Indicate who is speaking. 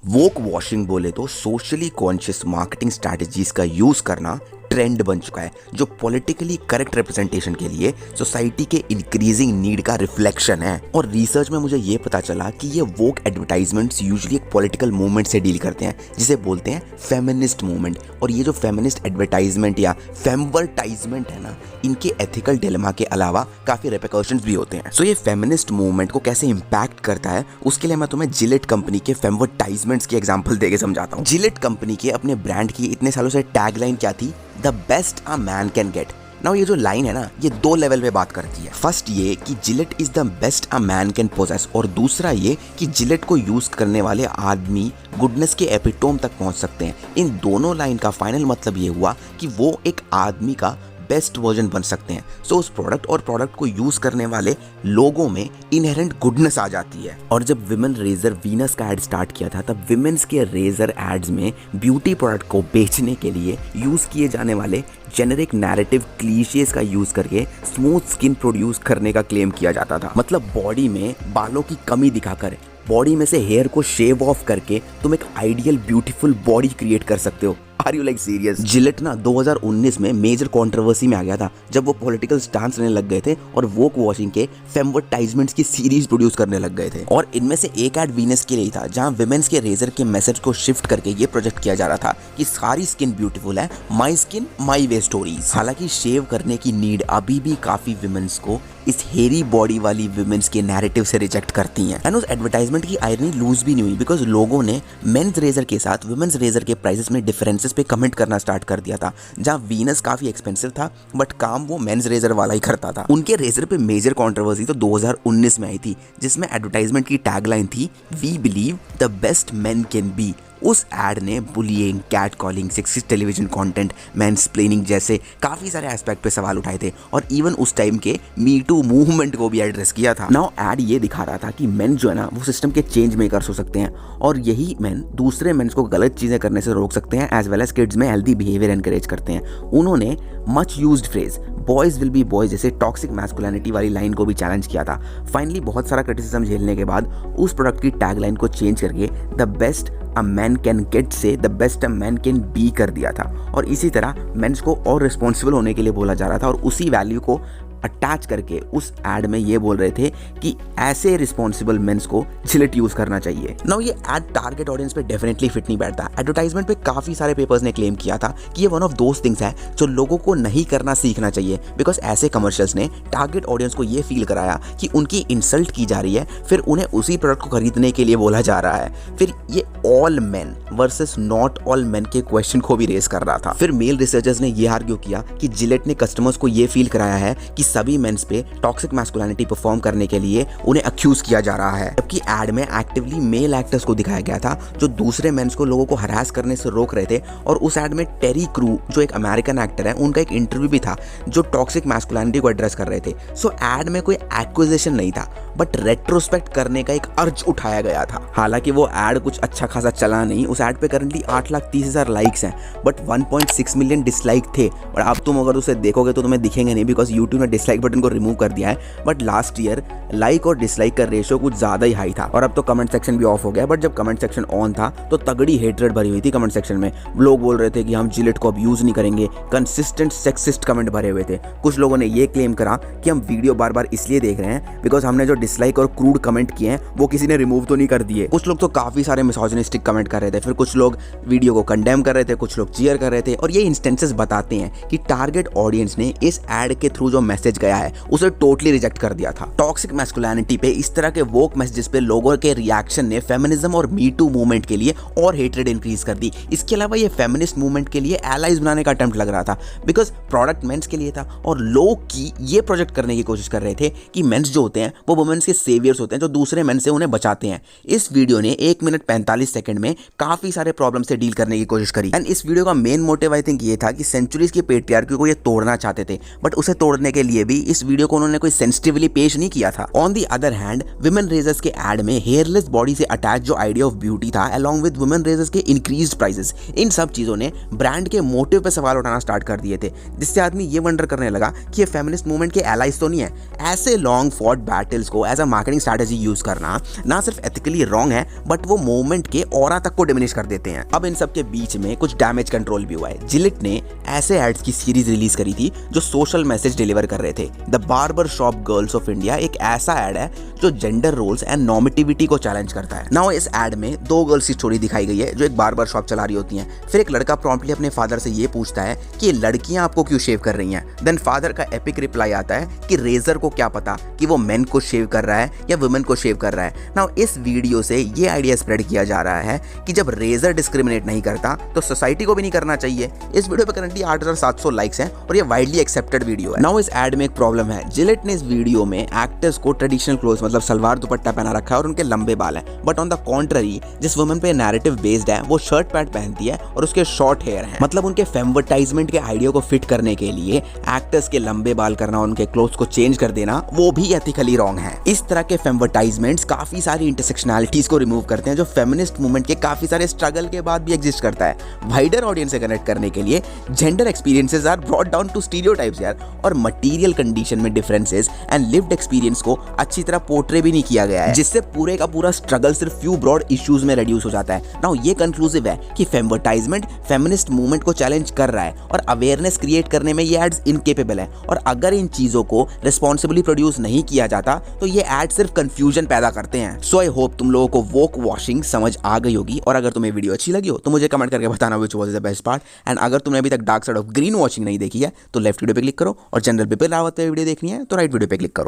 Speaker 1: वोक washing बोले तो socially conscious marketing strategies का यूज करना ट्रेंड बन चुका है, जो पॉलिटिकली करेक्ट रिप्रेजेंटेशन के लिए सोसाइटी के इंक्रीजिंग नीड का रिफ्लेक्शन है। और रिसर्च में मुझे ये पता चला कि ये वोक एडवर्टाइजमेंट्स यूजुअली एक पॉलिटिकल मूवमेंट से डील करते हैं, जिसे बोलते हैं फेमिनिस्ट मूवमेंट। और ये जो फेमिनिस्ट एडवर्टाइजमेंट या फेमवर्टाइजमेंट है ना, इनके एथिकल डिलेमा के अलावा काफी रिपरकशंस भी होते हैं। सो ये फेमिनिस्ट मूवमेंट को कैसे इंपैक्ट करता है, उसके लिए मैं तुम्हें जिलेट कंपनी के फेमवर्टाइजमेंट्स की एग्जांपल देके समझाता हूँ। जिलेट कंपनी के अपने ब्रांड की इतने सालों से टैगलाइन क्या थी? The best a man can gate. Now ये जो लाइन है ना, ये दो लेवल पे बात करती है। फर्स्ट ये कि Gillette is the best a man can possess, और दूसरा ये कि जिलेट को यूज करने वाले आदमी गुडनेस के एपिटोम तक पहुंच सकते हैं। इन दोनों लाइन का फाइनल मतलब ये हुआ कि वो एक आदमी का बेस्ट वर्जन बन सकते हैं। सो उस प्रोडक्ट और प्रोडक्ट को यूज करने वाले लोगों में इनहेरेंट गुडनेस आ जाती है। और जब विमेन रेजर वीनस का एड स्टार्ट किया था, तब विमेन्स के रेजर एड्स में ब्यूटी प्रोडक्ट को बेचने के लिए यूज किए जाने वाले जेनेरिक नैरेटिव क्लीशेस का यूज करके स्मूथ स्किन प्रोड्यूस करने का क्लेम किया जाता था। मतलब बॉडी में बालों की कमी दिखाकर, बॉडी में से हेयर को शेव ऑफ करके तुम एक आइडियल ब्यूटीफुल बॉडी क्रिएट कर सकते हो। Are you like serious? Gillette ना 2019 में मेजर कंट्रोवर्सी में आ गया था, जब वो पॉलिटिकल स्टांस लेने लग गए थे और वोक वॉशिंग के फेमवर्टाइजमेंट्स की सीरीज प्रोड्यूस करने लग गए थे। और इनमें से एक एड वीनस के लिए था, जहां विमेन्स के रेजर के मैसेज को शिफ्ट करके ये प्रोजेक्ट किया जा रहा था कि सारी स्किन ब्यूटीफुल है, my skin my way stories. हालांकि शेव करने की नीड अभी भी काफी विमेन्स को इस हेरी बॉडी वाली विमेन्स के नैरेटिव से रिजेक्ट करती हैं। एंड उस एडवर्टाइजमेंट की आयरनी लूज भी नहीं हुई, बिकॉज लोगों ने मेंस रेजर के साथ विमेन्स रेजर के प्राइसेस में डिफरेंसेस पे कमेंट करना स्टार्ट कर दिया था। जहां वीनस काफी एक्सपेंसिव था, बट काम वो मेंस रेजर वाला ही करता था। उनके रेजर पे मेजर कंट्रोवर्सी तो 2019 में आई थी, जिसमें एडवर्टाइजमेंट की टैगलाइन थी, we believe the best men can be. उस एड ने bullying, cat calling, sexist television content, mansplaining जैसे काफी सारे एस्पेक्ट पे सवाल उठाए थे, और इवन उस टाइम के मी टू मूवमेंट को भी एड्रेस किया था। नाउ एड ये दिखा रहा था कि मेन जो है ना, वो सिस्टम के चेंज मेकर्स हो सकते हैं, और यही मेन दूसरे मेन्स को गलत चीजें करने से रोक सकते हैं, एज वेल एज किड्स में हेल्दी बिहेवियर एनकरेज करते हैं। उन्होंने much used phrase boys will be boys जैसे टॉक्सिक मैस्कुलिनिटी वाली लाइन को भी चैलेंज किया था। फाइनली बहुत सारा क्रिटिसिज्म झेलने के बाद उस प्रोडक्ट की टैगलाइन को चेंज करके the best a man can get से the best a man can be कर दिया था। और इसी तरह मेंस को और रिस्पॉन्सिबल होने के लिए बोला जा रहा था, और उसी वैल्यू को अटैच करके उस एड में ये बोल रहे थे कि ऐसे रिस्पॉन्सिबल मेंस को जिलेट यूज करना चाहिए। नाउ ये एड टारगेट ऑडियंस पे डेफिनेटली फिट नहीं बैठता। एडवर्टाइजमेंट पे काफी सारे पेपर्स ने क्लेम किया था कि ये वन ऑफ दोस थिंग्स है जो लोगों को नहीं करना सीखना चाहिए, बिकॉज ऐसे कमर्शियल्स ने टारगेट ऑडियंस को ये फील कराया कि उनकी इंसल्ट की जा रही है, फिर उन्हें उसी प्रोडक्ट को खरीदने के लिए बोला जा रहा है। फिर ये all main versus not all main के क्वेश्चन को भी रेस कर रहा था। फिर मेल रिसर्चर्स ने ये आर्ग्यू किया कि जिलेट ने कस्टमर्स को ये फील कराया है कि सभी मेंस पे टॉक्सिक मैस्कुलिनिटी परफॉर्म करने के लिए उन्हें अक्यूज किया जा रहा है, जबकि एड में एक्टिवली मेल एक्टर्स को दिखाया गया था जो दूसरे मेंस को लोगों को हरास करने से रोक रहे थे। और उस एड में टेरी क्रू जो एक अमेरिकन एक्टर है, उनका एक इंटरव्यू भी था जो टॉक्सिक मैस्कुलिनिटी को एड्रेस कर रहे थे। सो एड में कोई एक्विजिशन नहीं था, बट रेट्रोस्पेक्ट करने का एक अर्ज उठाया गया था। हालांकि वो एड कुछ अच्छा खासा चला नहीं। उस एड पे करंटली 8,30,000 लाइक्स हैं, बट 1.6 मिलियन डिसलाइक थे। और अब तुम अगर उसे देखोगे तो तुम्हें दिखेंगे नहीं, बिकॉज यूट्यूब ने डिसलाइक बटन को रिमूव कर दिया है। बट लास्ट ईयर लाइक और डिसलाइक का रेशियो कुछ ज्यादा ही हाई था। और अब तो कमेंट सेक्शन भी ऑफ हो गया, बट जब कमेंट सेक्शन ऑन था तो तगड़ी हेटरेट भरी हुई थी कमेंट सेक्शन में। लोग बोल रहे थे कि हम जिलेट को अब यूज नहीं करेंगे। कंसिस्टेंट सेक्सिस्ट कमेंट भरे हुए थे। कुछ लोगों ने ये क्लेम करा कि हम वीडियो बार बार इसलिए देख रहे हैं बिकॉज हमने जो डिसलाइक और क्रूड कमेंट किए हैं वो किसी ने रिमूव तो नहीं कर दिए। कुछ लोग तो काफी सारे मिसोजिनिस्टिक कमेंट कर रहे थे, फिर कुछ लोग वीडियो को कंडेम कर रहे थे, कुछ लोग चीयर कर रहे थे। और ये इंस्टेंसेस बताते हैं कि टारगेट ऑडियंस ने इस एड के थ्रू जो मैसेज गया है उसे टोटली रिजेक्ट कर दिया था। टॉक्सिक मैस्कुलिनिटी पे इस तरह के वोक मैसेजेस पे लोगों के रिएक्शन ने फेमिनिज्म और मी टू मूवमेंट के लिए और हेट्रेड इंक्रीज कर दी। इसके अलावा ये फेमिनिस्ट मूवमेंट के लिए एलाइज बनाने का अटेम्प्ट लग रहा था, बिकॉज प्रोडक्ट मेंस के लिए था, और लोग की ये प्रोजेक्ट करने की कोशिश कर रहे थे कि मेंस जो होते हैं वो वुमेन्स के सेवियर्स होते हैं जो दूसरे मेन से उन्हें बचाते हैं। इस वीडियो ने 1 मिनट 45 सेकंड में काफी सारे प्रॉब्लम से डील करने की कोशिश करी। एंड इस वीडियो का मेन मोटिव आई थिंक ये था कि सेंचुरीज के पेट्रियार्की को ये तोड़ना चाहते थे, बट उसे तोड़ने के लिए इसीलिए भी इस वीडियो को उन्होंने कोई सेंसिटिवली पेश नहीं किया था। On the other hand women razors के एड में हेयरलेस बॉडी से अटैच जो आइडिया ऑफ ब्यूटी था अलॉन्ग विद वुमेन रेजर्स के इंक्रीज्ड प्राइसेस, इन सब चीजों ने ब्रांड के मोटिव पे सवाल उठाना स्टार्ट कर दिए थे, जिससे आदमी ये वंडर करने लगा कि ये फेमिनिस्ट मूवमेंट के एलाइज तो नहीं है। ऐसे लॉन्ग फॉट बैटल्स को as a marketing strategy use करना ना सिर्फ एथिकली रॉन्ग है बट वो मूवमेंट के ऑरा तक को डिमिनिश कर देते हैं। अब इन सब के बीच में कुछ डैमेज कंट्रोल भी हुआ है। जिलेट ने ऐसे एड्स की सीरीज रिलीज करी थी जो सोशल मैसेज डिलीवर कर रहे थे। The barber shop girls of India एक ऐसा एड है जो जेंडर रोल्स एंड नॉर्मेटिविटी को चैलेंज करता है। नाउ इस एड में दो गर्ल्स की स्टोरी दिखाई गई है जो एक बार्बर शॉप चला रही होती हैं। फिर एक लड़का प्रॉम्प्टली अपने फादर से ये पूछता है कि ये लड़कियां आपको क्यों शेव कर रही हैं। देन फादर का एपिक रिप्लाई आता है कि रेजर को क्या पता कि वो मेन को शेव कर रहा है या वुमेन को शेव कर रहा है। नाउ इस वीडियो से ये आइडिया स्प्रेड किया जा रहा है कि जब रेजर डिस्क्रिमिनेट नहीं करता तो सोसाइटी को भी नहीं करना चाहिए। इस वीडियो पे करंटली 8700 लाइक्स हैं और ये वाइडली एक्सेप्टेड वीडियो है। नाउ इस एड में एक प्रॉब्लम है। जिलेट ने इस वीडियो में एक्टर्स को ट्रेडिशनल क्लोथ्स मतलब सलवार दुपट्टा पहना रखा है और उनके लंबे बाल हैं, बट ऑन द कॉन्ट्ररी जिस वुमेन पे नैरेटिव बेस्ड है वो शर्ट पैंट पहनती है और उसके शॉर्ट हेयर हैं। मतलब उनके फेमवर्टाइजमेंट के आइडिया को फिट करने के लिए एक्टर्स के लंबे बाल करना और उनके क्लोथ्स को चेंज कर देना वो भी एथिकली रॉन्ग है। इस तरह के फेमवर्टाइजमेंट्स काफी सारी इंटरसेक्शनैलिटीज को रिमूव करते हैं जो फेमिनिस्ट मूवमेंट के काफी सारे स्ट्रगल के बाद भी एग्जिस्ट करता है। वाइडर ऑडियंस से कनेक्ट करने के लिए gender experiences are brought down to stereotypes यार, और मटेरियल कंडीशन में डिफरेंसेस एंड लिव्ड एक्सपीरियंस को अच्छी तरह पोर्ट्रे भी नहीं किया गया है, जिससे पूरे का पूरा स्ट्रगल सिर्फ फ्यू ब्रॉड इश्यूज में रिड्यूस हो जाता है। नाउ ये कंक्लूसिव है कि फेमवर्टाइजमेंट फेमिनिस्ट मूवमेंट को चैलेंज कर रहा है और अवेयरनेस क्रिएट करने में ये एड्स इनकेपेबल है, और अगर इन चीजों को रिस्पॉन्सिबली प्रोड्यूस नहीं किया जाता तो ये एड सिर्फ कंफ्यूजन पैदा करते हैं। सो आई होप तुम लोगों को वोक वॉशिंग समझ आ गई होगी, और अगर तुम्हें वीडियो अच्छी लगी हो तो मुझे कमेंट करके बताना which was the best part. And अगर तुमने अभी तक dark side of green watching नहीं देखी है तो लेफ्ट वीडियो पे क्लिक करो, और जनरल बिपिन रावत पे वीडियो देखनी है तो राइट वीडियो पे क्लिक करो।